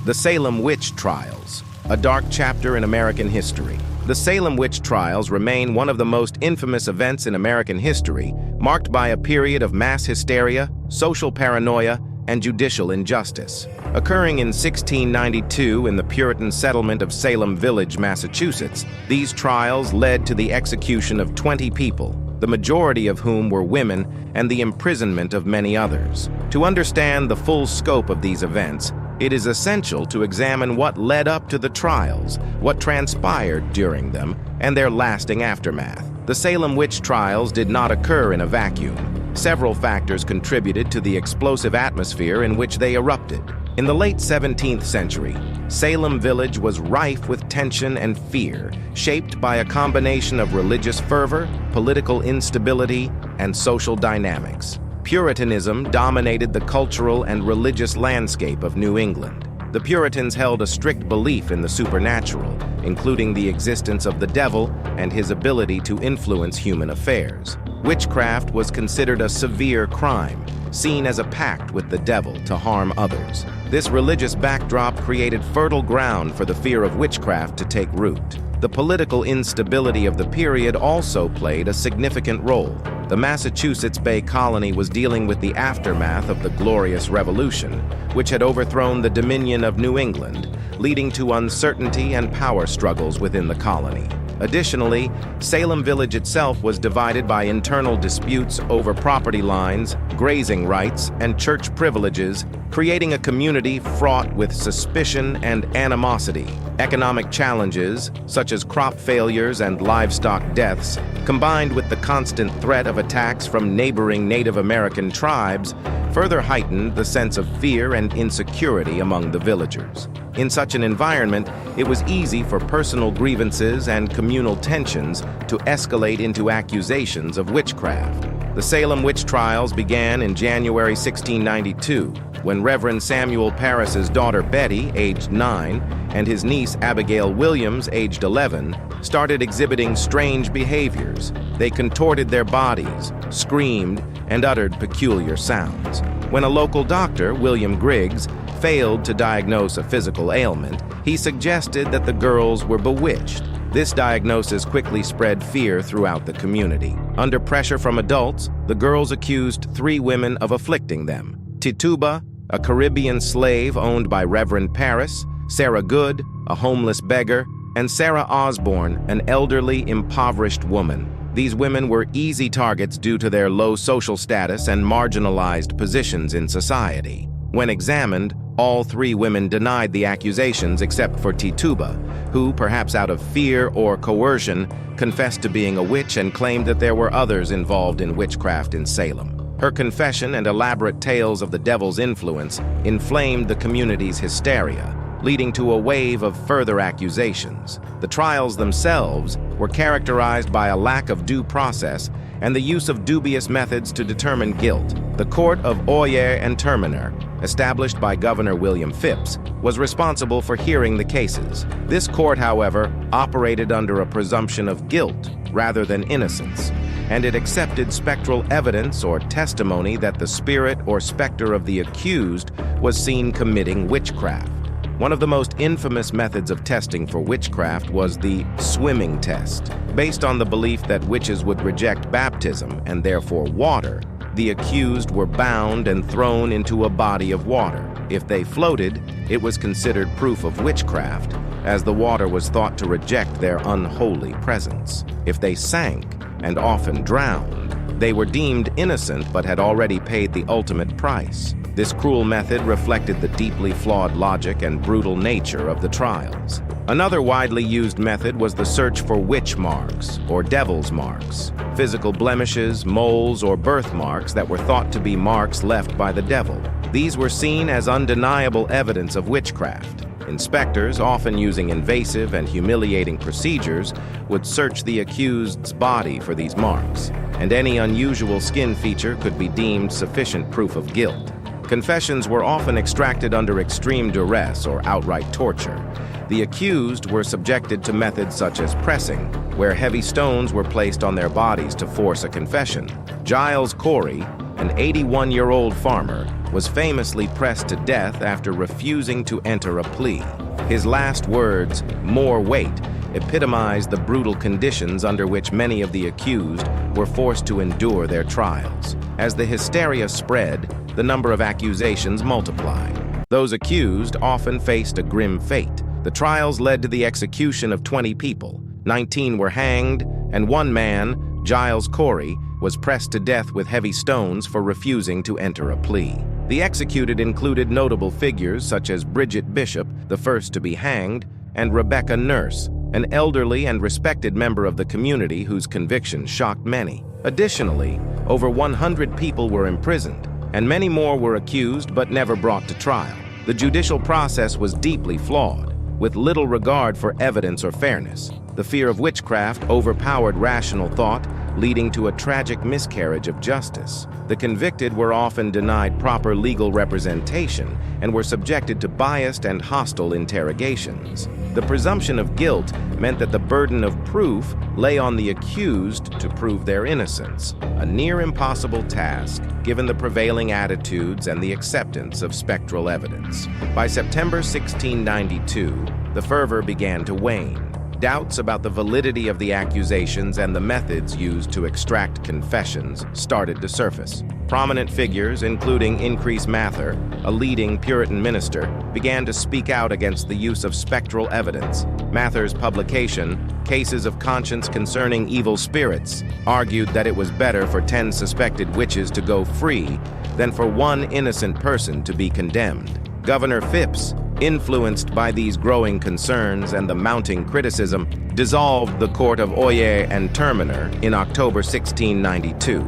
The Salem Witch Trials, a dark chapter in American history. The Salem Witch Trials remain one of the most infamous events in American history, marked by a period of mass hysteria, social paranoia, and judicial injustice. Occurring in 1692 in the Puritan settlement of Salem Village, Massachusetts, these trials led to the execution of 20 people, the majority of whom were women, and the imprisonment of many others. To understand the full scope of these events, it is essential to examine what led up to the trials, what transpired during them, and their lasting aftermath. The Salem Witch Trials did not occur in a vacuum. Several factors contributed to the explosive atmosphere in which they erupted. In the late 17th century, Salem Village was rife with tension and fear, shaped by a combination of religious fervor, political instability, and social dynamics. Puritanism dominated the cultural and religious landscape of New England. The Puritans held a strict belief in the supernatural, including the existence of the devil and his ability to influence human affairs. Witchcraft was considered a severe crime, seen as a pact with the devil to harm others. This religious backdrop created fertile ground for the fear of witchcraft to take root. The political instability of the period also played a significant role. The Massachusetts Bay Colony was dealing with the aftermath of the Glorious Revolution, which had overthrown the Dominion of New England, leading to uncertainty and power struggles within the colony. Additionally, Salem Village itself was divided by internal disputes over property lines, grazing rights, and church privileges, creating a community fraught with suspicion and animosity. Economic challenges, such as crop failures and livestock deaths, combined with the constant threat of attacks from neighboring Native American tribes, further heightened the sense of fear and insecurity among the villagers. In such an environment, it was easy for personal grievances and communal tensions to escalate into accusations of witchcraft. The Salem Witch Trials began in January 1692, when Reverend Samuel Parris's daughter Betty, aged 9, and his niece Abigail Williams, aged 11, started exhibiting strange behaviors. They contorted their bodies, screamed, and uttered peculiar sounds. When a local doctor, William Griggs, failed to diagnose a physical ailment, he suggested that the girls were bewitched. This diagnosis quickly spread fear throughout the community. Under pressure from adults, the girls accused 3 women of afflicting them: Tituba, a Caribbean slave owned by Reverend Parris; Sarah Good, a homeless beggar; and Sarah Osborne, an elderly, impoverished woman. These women were easy targets due to their low social status and marginalized positions in society. When examined, all 3 women denied the accusations except for Tituba, who, perhaps out of fear or coercion, confessed to being a witch and claimed that there were others involved in witchcraft in Salem. Her confession and elaborate tales of the devil's influence inflamed the community's hysteria, leading to a wave of further accusations. The trials themselves were characterized by a lack of due process and the use of dubious methods to determine guilt. The Court of Oyer and Terminer, established by Governor William Phipps, was responsible for hearing the cases. This court, however, operated under a presumption of guilt rather than innocence, and it accepted spectral evidence or testimony that the spirit or specter of the accused was seen committing witchcraft. One of the most infamous methods of testing for witchcraft was the swimming test. Based on the belief that witches would reject baptism and therefore water, the accused were bound and thrown into a body of water. If they floated, it was considered proof of witchcraft, as the water was thought to reject their unholy presence. If they sank, and often drowned, they were deemed innocent but had already paid the ultimate price. This cruel method reflected the deeply flawed logic and brutal nature of the trials. Another widely used method was the search for witch marks, or devil's marks, physical blemishes, moles, or birthmarks that were thought to be marks left by the devil. These were seen as undeniable evidence of witchcraft. Inspectors, often using invasive and humiliating procedures, would search the accused's body for these marks, and any unusual skin feature could be deemed sufficient proof of guilt. Confessions were often extracted under extreme duress or outright torture. The accused were subjected to methods such as pressing, where heavy stones were placed on their bodies to force a confession. Giles Corey, an 81-year-old farmer, was famously pressed to death after refusing to enter a plea. His last words, "more weight," epitomized the brutal conditions under which many of the accused were forced to endure their trials. As the hysteria spread, the number of accusations multiplied. Those accused often faced a grim fate. The trials led to the execution of 20 people. 19 were hanged, and one man, Giles Corey, was pressed to death with heavy stones for refusing to enter a plea. The executed included notable figures such as Bridget Bishop, the first to be hanged, and Rebecca Nurse, an elderly and respected member of the community whose conviction shocked many. Additionally, over 100 people were imprisoned, and many more were accused but never brought to trial. The judicial process was deeply flawed, with little regard for evidence or fairness. The fear of witchcraft overpowered rational thought, leading to a tragic miscarriage of justice. The convicted were often denied proper legal representation and were subjected to biased and hostile interrogations. The presumption of guilt meant that the burden of proof lay on the accused to prove their innocence, a near impossible task given the prevailing attitudes and the acceptance of spectral evidence. By September 1692, the fervor began to wane. Doubts about the validity of the accusations and the methods used to extract confessions started to surface. Prominent figures, including Increase Mather, a leading Puritan minister, began to speak out against the use of spectral evidence. Mather's publication, Cases of Conscience Concerning Evil Spirits, argued that it was better for 10 suspected witches to go free than for one innocent person to be condemned. Governor Phipps, influenced by these growing concerns and the mounting criticism, dissolved the Court of Oyer and Terminer in October 1692.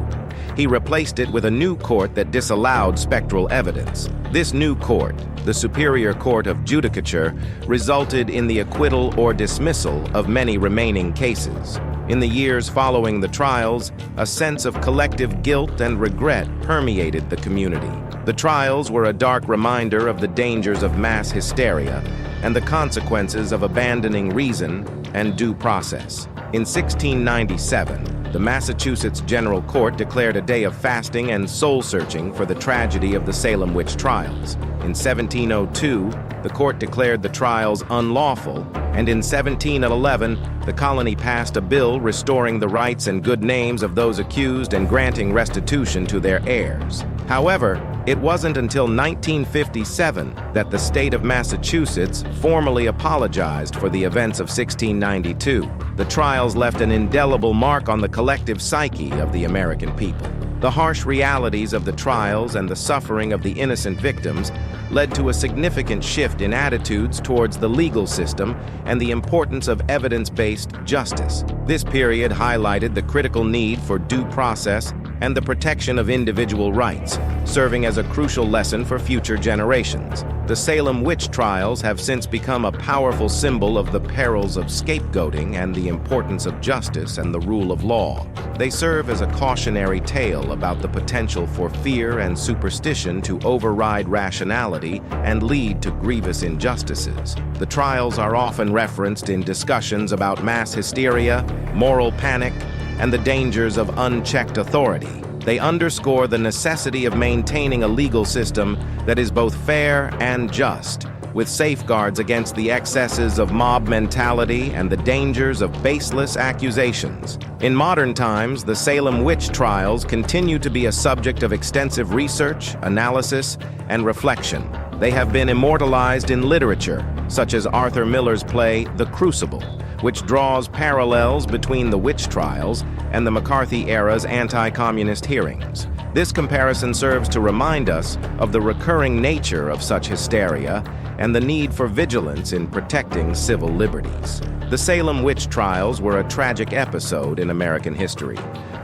He replaced it with a new court that disallowed spectral evidence. This new court, the Superior Court of Judicature, resulted in the acquittal or dismissal of many remaining cases. In the years following the trials, a sense of collective guilt and regret permeated the community. The trials were a dark reminder of the dangers of mass hysteria and the consequences of abandoning reason and due process. In 1697, the Massachusetts General Court declared a day of fasting and soul-searching for the tragedy of the Salem Witch Trials. In 1702, the court declared the trials unlawful, and in 1711, the colony passed a bill restoring the rights and good names of those accused and granting restitution to their heirs. However, it wasn't until 1957 that the state of Massachusetts formally apologized for the events of 1692. The trials left an indelible mark on the collective psyche of the American people. The harsh realities of the trials and the suffering of the innocent victims led to a significant shift in attitudes towards the legal system and the importance of evidence-based justice. This period highlighted the critical need for due process and the protection of individual rights, serving as a crucial lesson for future generations. The Salem Witch Trials have since become a powerful symbol of the perils of scapegoating and the importance of justice and the rule of law. They serve as a cautionary tale about the potential for fear and superstition to override rationality and lead to grievous injustices. The trials are often referenced in discussions about mass hysteria, moral panic, and the dangers of unchecked authority. They underscore the necessity of maintaining a legal system that is both fair and just, with safeguards against the excesses of mob mentality and the dangers of baseless accusations. In modern times, the Salem Witch Trials continue to be a subject of extensive research, analysis, and reflection. They have been immortalized in literature, such as Arthur Miller's play The Crucible, which draws parallels between the witch trials and the McCarthy-era's anti-communist hearings. This comparison serves to remind us of the recurring nature of such hysteria and the need for vigilance in protecting civil liberties. The Salem Witch Trials were a tragic episode in American history,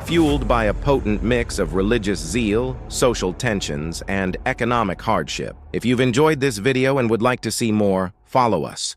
fueled by a potent mix of religious zeal, social tensions, and economic hardship. If you've enjoyed this video and would like to see more, follow us.